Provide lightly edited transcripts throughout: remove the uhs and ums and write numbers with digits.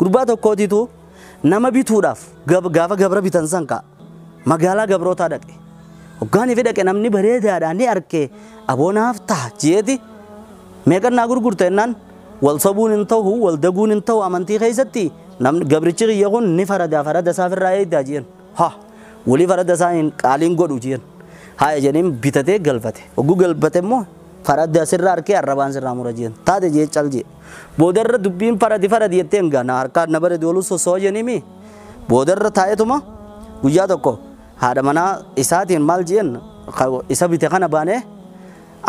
gurbaa tokkootitu nama bituudhaaf gaafa gabra bitan sanka magaalaa gabrootaa dhaqe hoggaanii fi dhaqe namni bareedaadhaan ni arke aboonaaf ta'a jeeti meeqannaa gurgurta jennaan wal sabuun hin ta'u wal daguun hin ta'u amantii keessatti namni gabrichi kiyya kun ni farada isaa firraa eegdaa jeen ha walii farada isaa hin qaaliin godhu jeen haa jedheen bitatee galfate hogguu galfate immoo farada asirraa harkee arrabaan sirraa mura jeen taate jee cal jee boodarra dubbiin faradi jettee ngana harkaa na bare doolu sosoo jenimi boodarra taa'etuma guyyaa tokko haadha manaa isaatiin maal jeen isa bite kana baane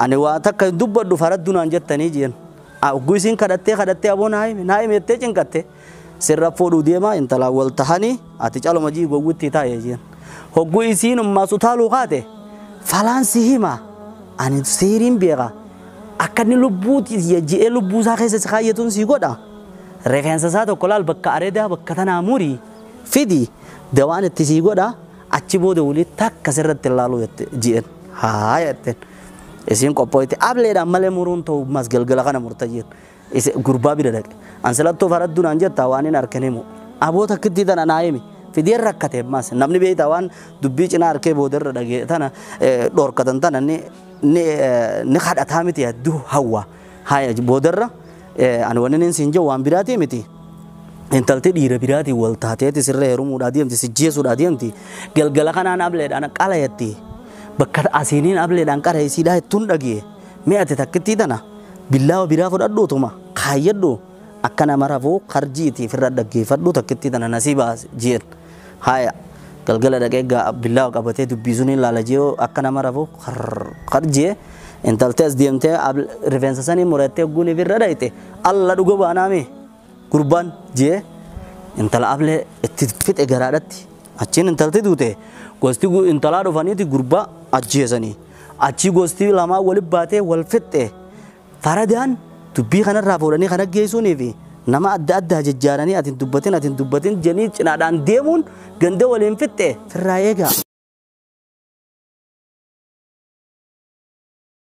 ani waa takka dubbadhu faraddu naan jettanii jeen hogguu isiin kadhattee aboo naa'im jettee cinqatte sirra fuudhuu deema intala wal tahanii ati caloma jii gowwitti taa'ee jeen hogguu isiin ummaa sutaaluu kaate falaansi hima ani seeriin beeka akka inni lubbuuti je'ee lubbuu isaa keessa kaayyatuun si godha rifeensa isaa tokko laal bakka areedaa bakka tanaa murii fidi dawaan itti si godha achi booda waliin takka sirratti ilaaluu je'een haa jetteen isiin qophooyti ableedhaan malee muruun ta'u mas galgala kana murta jeen gurbaa bira dhaqe ansilattoo faraddu naan jetta waan hin harkanimu aboota kittii tana naayimi fideen rakkate mas namni beeyta waan dubbii cinaa harkee boodarra dhagee tana dhorkatan tana ni kadhataa miti yadduu hawwa haya boodarra ani wanni siin jedhu waan biraatii miti intalti dhiira biraatii wal taateeti sirra heerumuudhaa deemti sijjeesuudhaa deemti galgala kanaan ableedhaan qalayetti bakka asiiniin ableedhaan qarayisiidhaa jettuun dhagee mee ati takkittii tana billaawa biraa fudhadhuutuma kaayyadhu akka nama rafuu karjiitii firra dhaggeeffadhu takkittii tana nasiibaa jeen haya galgala dhaqee billaawa qabatee dubbisuun ilaala jee akka nama rafuu karjee intaltee as deemtee rifeensa sanii murattee guun firra dhayte alla dhuga baanaame gurbaan jee intala ablee itti fixe garaadhatti achiin intalti duute gosti intalaa dhufaniiti gurbaa ajjeesanii achi gosti lamaa walitti baatee wal fixe faradaan dubbii kanarraa fuudhanii kana geessuunii fi nama adda addaa jejjaaranii atin dubbatin janii cinaadhaan deemuun ganda waliin fixe firraa eegaa.